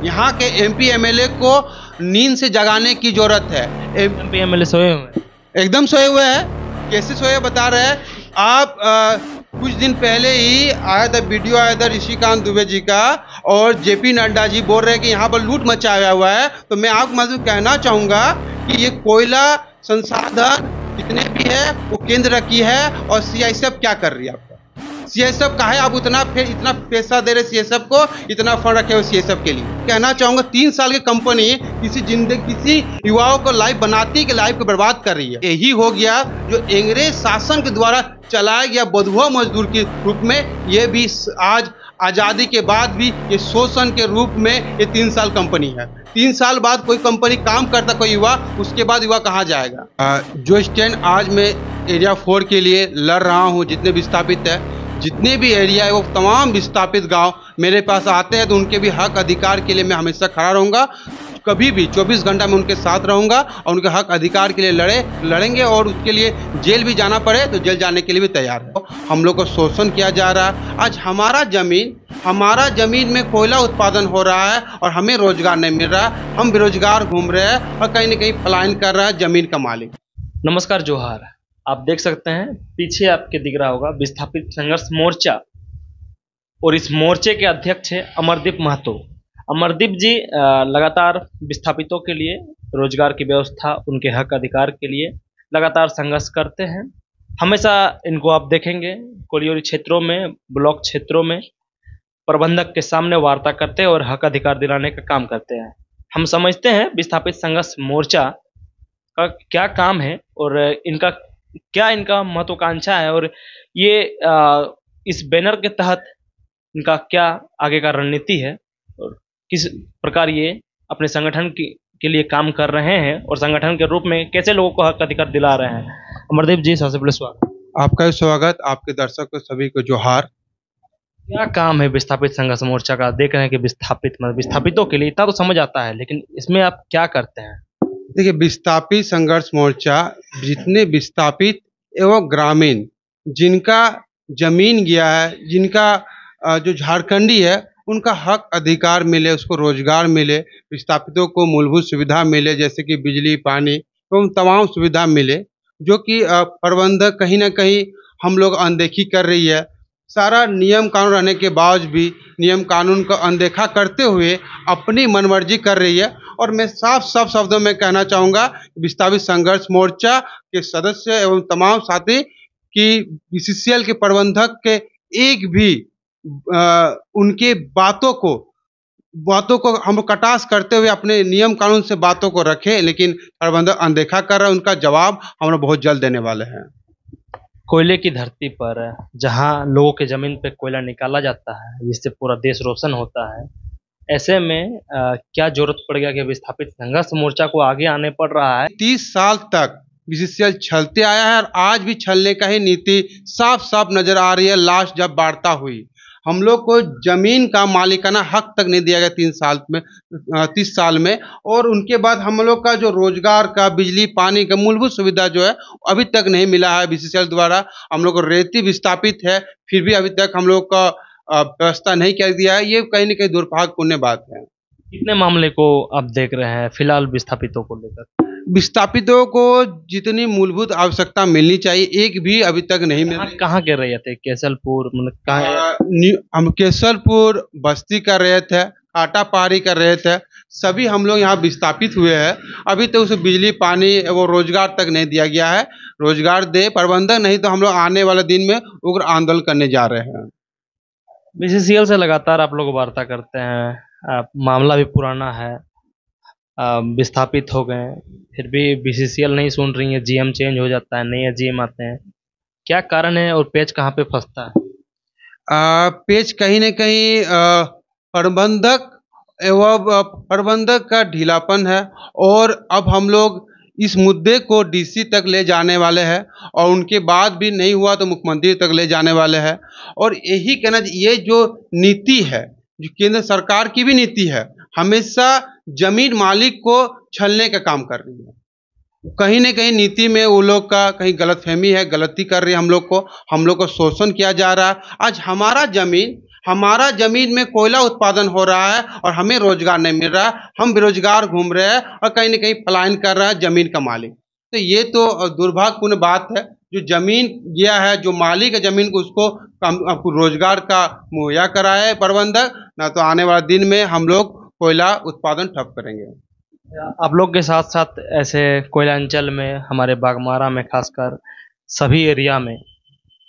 यहाँ के MP MLA को नींद से जगाने की जरूरत है। एमपी एमएलए सोए हुए हैं? एकदम सोए हुए हैं। कैसे सोए बता रहे हैं आप। कुछ दिन पहले ही आया था, वीडियो आया था ऋषिकांत दुबे जी का, और जेपी नड्डा जी बोल रहे हैं कि यहाँ पर लूट मचाया हुआ है। तो मैं आपको मतलब कहना चाहूँगा कि ये कोयला संसाधन जितने भी है वो केंद्र की है, और सीआईएसएफ क्या कर रही है आपका? सीआईएसएफ का है, आप इतना पैसा दे रहे सीआईएसएफ को, इतना फंड रखे हो सीआईएसएफ के लिए। कहना चाहूंगा 3 साल की कंपनी किसी युवाओं को लाइफ बनाती है कि लाइफ को बर्बाद कर रही है। यही हो गया जो अंग्रेज शासन के द्वारा चलाया गया बंधुआ मजदूर के रूप में, ये भी आज आज़ादी के बाद भी ये शोषण के रूप में ये 3 साल कंपनी है। 3 साल बाद कोई कंपनी काम करता कोई युवा, उसके बाद युवा कहाँ जाएगा? जो स्टैंड आज मैं एरिया 4 के लिए लड़ रहा हूँ, जितने विस्थापित है, जितने भी एरिया है, वो तमाम विस्थापित गांव मेरे पास आते हैं, तो उनके भी हक अधिकार के लिए मैं हमेशा खड़ा रहूँगा। कभी भी 24 घंटा में उनके साथ रहूँगा और उनके हक अधिकार के लिए लड़ेंगे, और उसके लिए जेल भी जाना पड़े तो जेल जाने के लिए भी तैयार है। हम लोग को शोषण किया जा रहा है। आज हमारा ज़मीन में कोयला उत्पादन हो रहा है और हमें रोजगार नहीं मिल रहा। हम बेरोजगार घूम रहे हैं और कहीं ना कहीं पलायन कर रहा है ज़मीन का मालिक। नमस्कार, जोहार। आप देख सकते हैं पीछे आपके दिख रहा होगा विस्थापित संघर्ष मोर्चा, और इस मोर्चे के अध्यक्ष है अमरदीप महतो। अमरदीप जी लगातार विस्थापितों के लिए रोजगार की व्यवस्था, उनके हक अधिकार के लिए लगातार संघर्ष करते हैं। हमेशा इनको आप देखेंगे कोलियोरी क्षेत्रों में, ब्लॉक क्षेत्रों में प्रबंधक के सामने वार्ता करते हैं और हक अधिकार दिलाने का काम करते हैं। हम समझते हैं विस्थापित संघर्ष मोर्चा का क्या काम है और इनका महत्वाकांक्षा है, और ये इस बैनर के तहत इनका क्या आगे का रणनीति है और किस प्रकार ये अपने संगठन के लिए काम कर रहे हैं और संगठन के रूप में कैसे लोगों को हक अधिकार दिला रहे हैं। अमरदीप जी, सबसे पहले स्वागत। आपका स्वागत, आपके दर्शकों सभी को जोहार। क्या काम है विस्थापित संघर्ष मोर्चा का? देख रहे हैं कि विस्थापितों के लिए इतना तो समझ आता है, लेकिन इसमें आप क्या करते हैं? देखिए, विस्थापित संघर्ष मोर्चा जितने विस्थापित एवं ग्रामीण जिनका जमीन गया है, जिनका जो झारखंडी है, उनका हक अधिकार मिले, उसको रोजगार मिले, विस्थापितों को मूलभूत सुविधा मिले, जैसे कि बिजली, पानी एवं तमाम सुविधा मिले, जो कि प्रबंधक कहीं ना कहीं हम लोग अनदेखी कर रही है। सारा नियम कानून रहने के बावजूद भी नियम कानून को अनदेखा करते हुए अपनी मनमर्जी कर रही है। और मैं साफ शब्दों में कहना चाहूँगा, विस्थापित संघर्ष मोर्चा के सदस्य एवं तमाम साथी कि बीसीसीएल के प्रबंधक के एक भी उनके बातों को हम कटाक्ष करते हुए अपने नियम कानून से बातों को रखें, लेकिन प्रबंधक अनदेखा कर रहा है। उनका जवाब हम लोग बहुत जल्द देने वाले हैं। कोयले की धरती पर, जहां लोगों के जमीन पे कोयला निकाला जाता है, जिससे पूरा देश रोशन होता है, ऐसे में क्या जरूरत पड़ गया कि विस्थापित संघर्ष मोर्चा को आगे आने पड़ रहा है? 30 साल तक बीसीसीएल छलते आया है और आज भी छलने का ही नीति साफ नजर आ रही है। लास्ट जब वार्ता हुई, हम लोग को जमीन का मालिकाना हक तक नहीं दिया गया 30 साल में, और उनके बाद हम लोग का जो रोजगार का, बिजली पानी का मूलभूत सुविधा जो है अभी तक नहीं मिला है बीसीसीएल द्वारा। हम लोग को रेती विस्थापित है, फिर भी अभी तक हम लोग का व्यवस्था नहीं कर दिया है। ये कहीं ना कहीं दुर्भाग्यपूर्ण बात है। कितने मामले को आप देख रहे हैं फिलहाल विस्थापितों को लेकर? विस्थापितों को जितनी मूलभूत आवश्यकता मिलनी चाहिए, एक भी अभी तक नहीं मिल रही। कहाँ के रहे थे? केसलपुर, मतलब कहाँ? हम केसलपुर बस्ती कर रहे थे, काटापारी कर रहे थे, सभी हम लोग यहाँ विस्थापित हुए हैं। अभी तो उसे बिजली पानी वो रोजगार तक नहीं दिया गया है। रोजगार दे प्रबंधक, नहीं तो हम लोग आने वाले दिन में उग्र आंदोलन करने जा रहे हैं। बीसीसीएल से लगातार आप लोग वार्ता करते हैं, मामला भी पुराना है, विस्थापित हो गए, फिर भी बीसीसीएल नहीं सुन रही है। जीएम चेंज हो जाता है, नए जीएम आते हैं, क्या कारण है और पेच कहाँ पे फंसता है? पेच कहीं न कहीं प्रबंधक का ढीलापन है, और अब हम लोग इस मुद्दे को डीसी तक ले जाने वाले हैं, और उनके बाद भी नहीं हुआ तो मुख्यमंत्री तक ले जाने वाले हैं। और यही कहना, ये जो नीति है, जो केंद्र सरकार की भी नीति है, हमेशा जमीन मालिक को छलने का काम कर रही है। कहीं न कहीं नीति में वो लोग का कहीं गलतफहमी है, गलती कर रही है। हम लोग को शोषण किया जा रहा है। आज हमारा जमीन हमारा जमीन में कोयला उत्पादन हो रहा है और हमें रोजगार नहीं मिल रहा है, हम बेरोजगार घूम रहे हैं और कहीं ना कहीं पलायन कर रहा है जमीन का मालिक। तो ये तो दुर्भाग्यपूर्ण बात है। जो जमीन दिया है, जो मालिक है जमीन को, उसको आपको रोजगार का मुहैया कराए प्रबंधक, ना तो आने वाले दिन में हम लोग कोयला उत्पादन ठप करेंगे। आप लोग के साथ साथ ऐसे कोयलांचल में, हमारे बागमारा में खासकर सभी एरिया में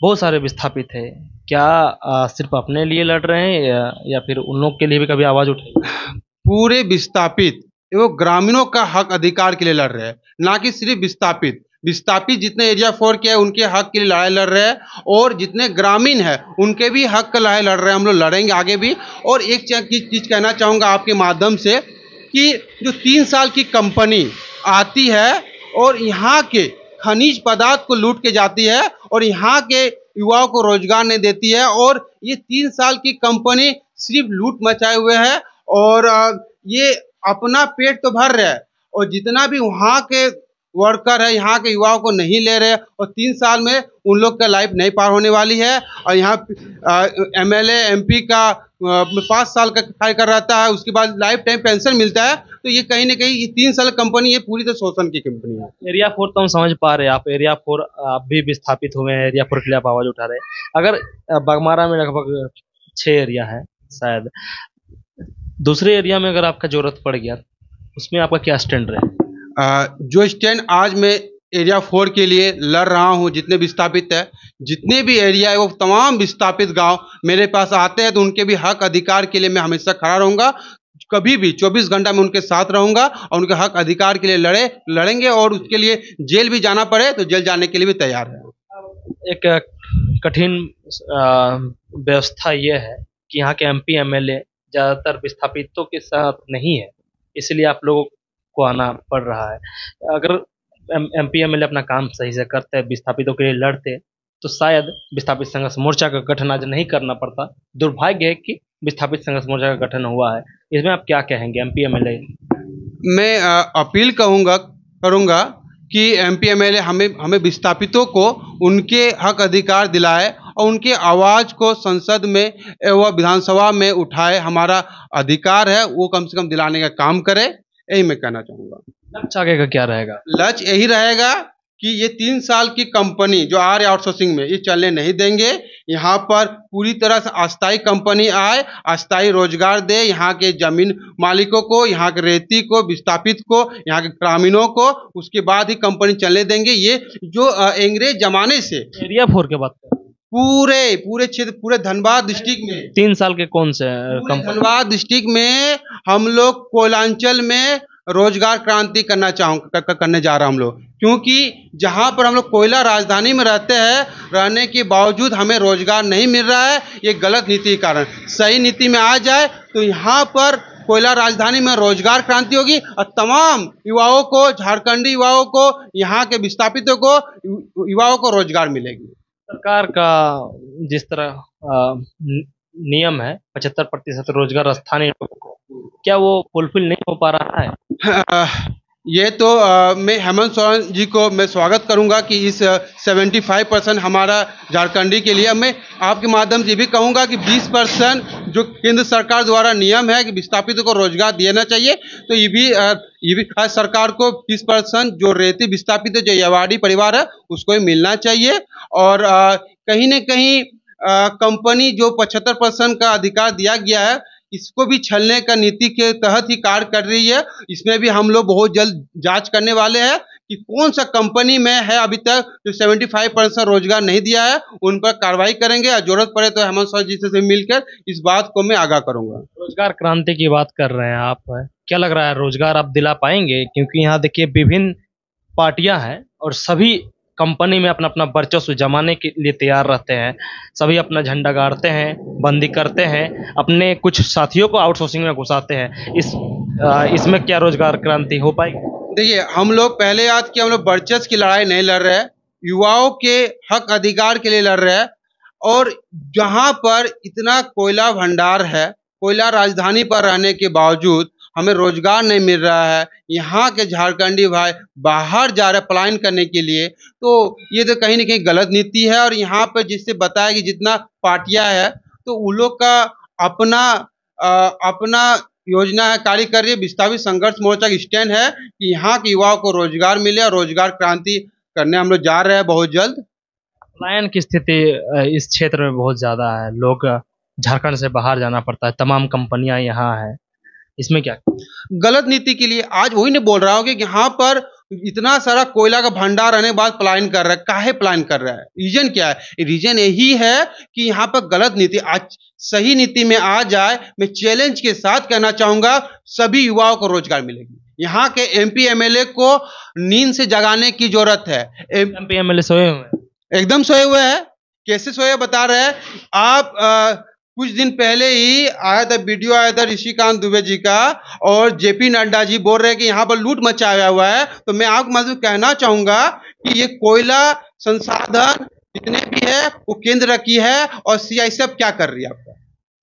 बहुत सारे विस्थापित है। क्या सिर्फ अपने लिए लड़ रहे हैं या फिर उन लोग के लिए भी कभी आवाज उठाई? पूरे विस्थापित एवं ग्रामीणों का हक अधिकार के लिए लड़ रहे हैं, ना कि सिर्फ विस्थापित। विस्थापित जितने एरिया 4 के हैं उनके हक के लिए लड़ाई लड़ रहे हैं, और जितने ग्रामीण हैं उनके भी हक का लड़ाई लड़ रहे हैं। हम लोग लड़ेंगे आगे भी। और एक चीज कहना चाहूँगा आपके माध्यम से कि जो 3 साल की कंपनी आती है और यहाँ के खनिज पदार्थ को लूट के जाती है और यहाँ के युवाओं को रोजगार नहीं देती है, और ये 3 साल की कंपनी सिर्फ लूट मचाए हुए है, और ये अपना पेट तो भर रहा है, और जितना भी वहाँ के वर्कर है यहाँ के युवाओं को नहीं ले रहे, और 3 साल में उन लोग का लाइफ नहीं पार होने वाली है। और यहाँ एमएलए एमपी का 5 साल का कार्य कर रहता है, उसके बाद लाइफ टाइम पेंशन मिलता है। तो ये कहीं ना कहीं ये 3 साल कंपनी, ये पूरी तरह शोषण की कंपनी है। एरिया 4 तो हम समझ पा रहे हैं, आप एरिया 4 आप भी विस्थापित हुए हैं, एरिया 4 के लिए आप आवाज उठा रहे हैं। अगर बागमारा में लगभग 6 एरिया है शायद, दूसरे एरिया में अगर आपका जरूरत पड़ गया, उसमें आपका क्या स्टैंड रहे? जो स्टैंड आज मैं एरिया 4 के लिए लड़ रहा हूँ, जितने विस्थापित है, जितने भी एरिया है, वो तमाम विस्थापित गांव मेरे पास आते हैं, तो उनके भी हक अधिकार के लिए मैं हमेशा खड़ा रहूंगा। कभी भी 24 घंटा में उनके साथ रहूंगा और उनके हक अधिकार के लिए लड़ेंगे, और उसके लिए जेल भी जाना पड़े तो जेल जाने के लिए भी तैयार है। एक कठिन व्यवस्था ये है कि यहाँ के एमपी एमएलए ज़्यादातर विस्थापितों के साथ नहीं है, इसलिए आप लोगों को आना पड़ रहा है। अगर एमपी एमएलए अपना काम सही से करते, विस्थापितों के लिए लड़ते, तो शायद विस्थापित संघर्ष मोर्चा का गठन आज नहीं करना पड़ता। दुर्भाग्य है कि विस्थापित संघर्ष मोर्चा का गठन हुआ है। इसमें आप क्या कहेंगे एमपी एमएलए? मैं अपील करूंगा कि एमपी एमएलए हमें विस्थापितों को उनके हक अधिकार दिलाए और उनके आवाज़ को संसद में व विधानसभा में उठाए। हमारा अधिकार है, वो कम से कम दिलाने का काम करे। यही मैं कहना चाहूँगा। लक्ष्य आगे का क्या रहेगा? लक्ष्य यही रहेगा कि ये 3 साल की कंपनी जो आ रही है आउटसोर्सिंग में, ये चलने नहीं देंगे। यहाँ पर पूरी तरह से अस्थायी कंपनी आए, अस्थायी रोजगार दे यहाँ के जमीन मालिकों को, यहाँ के रेती को, विस्थापित को, यहाँ के ग्रामीणों को, उसके बाद ही कंपनी चलने देंगे। ये जो अंग्रेज जमाने से एरिया 4 के बात करें, पूरे क्षेत्र, पूरे धनबाद डिस्ट्रिक्ट में 3 साल के कौन से कंपनी? धनबाद डिस्ट्रिक्ट में हम लोग कोयलांचल में रोजगार क्रांति करने जा रहा हम लोग, क्योंकि जहां पर हम लोग कोयला राजधानी में रहते हैं, रहने के बावजूद हमें रोजगार नहीं मिल रहा है। ये गलत नीति के कारण। सही नीति में आ जाए तो यहाँ पर कोयला राजधानी में रोजगार क्रांति होगी और तमाम युवाओं को, झारखंडी युवाओं को, यहाँ के विस्थापितों को, युवाओं को रोजगार मिलेगी। सरकार का जिस तरह नियम है 75% रोजगार स्थानीय लोगों को, क्या वो फुलफिल नहीं हो पा रहा है? ये तो मैं हेमंत सोरेन जी को मैं स्वागत करूंगा कि इस 75% हमारा झारखंडी के लिए। मैं आपके माध्यम से भी कहूंगा कि 20% जो केंद्र सरकार द्वारा नियम है कि विस्थापितों को रोजगार देना चाहिए, तो ये भी खास सरकार को 20% जो रेती विस्थापित जो यावाड़ी परिवार है उसको ही मिलना चाहिए। और कहीं न कहीं कंपनी जो 75% का अधिकार दिया गया है, इसको भी छलने का नीति के तहत ही कार्य कर रही है। इसमें भी हम लोग बहुत जल्द जांच करने वाले हैं कि कौन सा कंपनी में है अभी तक जो 75% रोजगार नहीं दिया है, उन पर कार्रवाई करेंगे। और जरूरत पड़े तो हेमंत सोरेन जी से मिलकर इस बात को मैं आगाह करूंगा। रोजगार क्रांति की बात कर रहे हैं आप, क्या लग रहा है रोजगार आप दिला पाएंगे? क्योंकि यहाँ देखिए विभिन्न पार्टियां हैं और सभी कंपनी में अपना अपना वर्चस्व जमाने के लिए तैयार रहते हैं। सभी अपना झंडा गाड़ते हैं, बंदी करते हैं, अपने कुछ साथियों को आउटसोर्सिंग में घुसाते हैं। इसमें क्या रोजगार क्रांति हो पाएगी? देखिए, हम लोग पहले याद कि हम लोग वर्चस्व की लड़ाई नहीं लड़ रहे हैं, युवाओं के हक अधिकार के लिए लड़ रहे हैं। और जहां पर इतना कोयला भंडार है, कोयला राजधानी पर रहने के बावजूद हमें रोजगार नहीं मिल रहा है, यहाँ के झारखंडी भाई बाहर जा रहे पलायन करने के लिए, तो ये तो कहीं ना कहीं गलत नीति है। और यहाँ पर जिससे बताया कि जितना पार्टियां है, तो उन लोग का अपना अपना योजना है, कार्य कर रही है। विस्थापित संघर्ष मोर्चा की स्टैंड है कि यहाँ के युवाओं को रोजगार मिले और रोजगार क्रांति करने हम लोग जा रहे हैं बहुत जल्द। पलायन की स्थिति इस क्षेत्र में बहुत ज़्यादा है। लोग झारखंड से बाहर जाना पड़ता है, तमाम कंपनियां यहाँ हैं, इसमें क्या? गलत नीति के लिए आज वही नहीं बोल रहा हूँ कि यहाँ पर इतना सारा कोयला का भंडार रहने के बाद पलायन कर रहा है। काहे पलायन कर रहा है? रीजन क्या है? रीजन यही है कि यहाँ पर गलत नीति, आज सही नीति में आ जाए। मैं चैलेंज के साथ कहना चाहूंगा, सभी युवाओं को रोजगार मिलेगी। यहाँ के एमपी एमएलए को नींद से जगाने की जरूरत है। एमपी एमएलए सोए हुए हैं? एकदम सोए हुए हैं। कैसे सोए बता रहे हैं आप। कुछ दिन पहले ही आया था, वीडियो आया था ऋषिकांत दुबे जी का, और जेपी नड्डा जी बोल रहे हैं कि यहाँ पर लूट मचाया हुआ है। तो मैं आपको मतलब कहना चाहूंगा कि ये कोयला संसाधन जितने भी है वो केंद्र की है, और सीआईएसएफ क्या कर रही है आपका?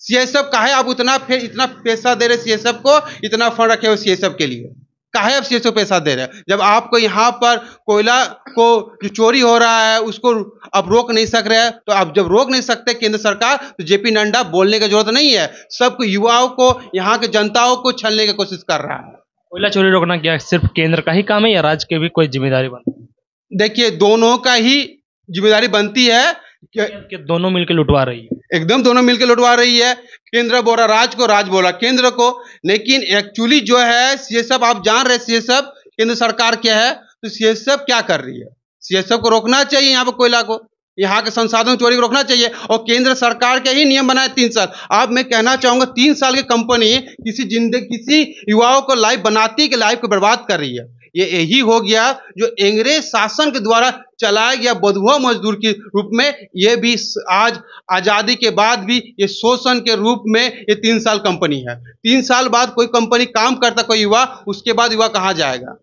सीआईएसएफ काहे आप इतना पैसा दे रहे सीआईएसएफ को, इतना फंड रखे हो सीआईएसएफ के लिए? काहे आप सीएसओ पैसा दे रहे हैं जब आपको यहाँ पर कोयला को जो चोरी हो रहा है उसको आप रोक नहीं सक रहे हैं? तो आप जब रोक नहीं सकते केंद्र सरकार, तो जेपी नड्डा बोलने की जरूरत नहीं है। सबको युवाओं को, यहाँ के जनताओं को छलने की कोशिश कर रहा है। कोयला चोरी रोकना क्या सिर्फ केंद्र का ही काम है या राज्य की भी कोई जिम्मेदारी बनती है? देखिए, दोनों का ही जिम्मेदारी बनती है कि दोनों मिलकर लुटवा रही है। एकदम दोनों मिलकर लुटवा रही है। केंद्र बोला राज्य को, राज्य बोला केंद्र को। लेकिन एक्चुअली जो है सीएसएफ, आप जान रहे सीएसएफ केंद्र सरकार क्या है, तो सीएसएफ क्या कर रही है? सीएसएफ को रोकना चाहिए, यहाँ पर कोयला को, यहाँ के संसाधन चोरी को रोकना चाहिए। और केंद्र सरकार के ही नियम बनाए 3 साल। अब मैं कहना चाहूंगा 3 साल की कंपनी किसी युवाओं को लाइफ बनाती कि लाइफ को बर्बाद कर रही है। ये यही हो गया जो अंग्रेज शासन के द्वारा चलाया गया बंधुआ मजदूर के रूप में। ये भी आज आजादी के बाद भी ये शोषण के रूप में ये 3 साल कंपनी है। 3 साल बाद कोई कंपनी काम करता कोई युवा, उसके बाद युवा कहाँ जाएगा?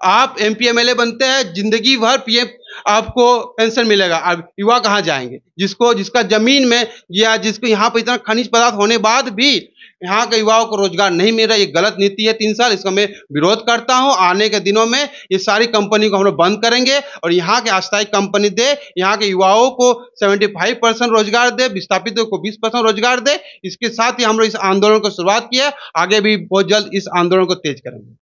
आप एमपी एमएलए बनते हैं, जिंदगी भर पीएम आपको पेंशन मिलेगा, अब युवा कहाँ जाएंगे? जिसका जमीन में या जिसको यहाँ पर इतना खनिज पदार्थ होने बाद भी यहाँ के युवाओं को रोजगार नहीं मिल रहा। ये गलत नीति है 3 साल, इसका मैं विरोध करता हूँ। आने के दिनों में ये सारी कंपनी को हम लोग बंद करेंगे और यहाँ के अस्थायी कंपनी दे, यहाँ के युवाओं को 75% रोजगार दे, विस्थापितों को 20% रोजगार दे। इसके साथ ही हम लोग इस आंदोलन को शुरुआत किया, आगे भी बहुत जल्द इस आंदोलन को तेज करेंगे।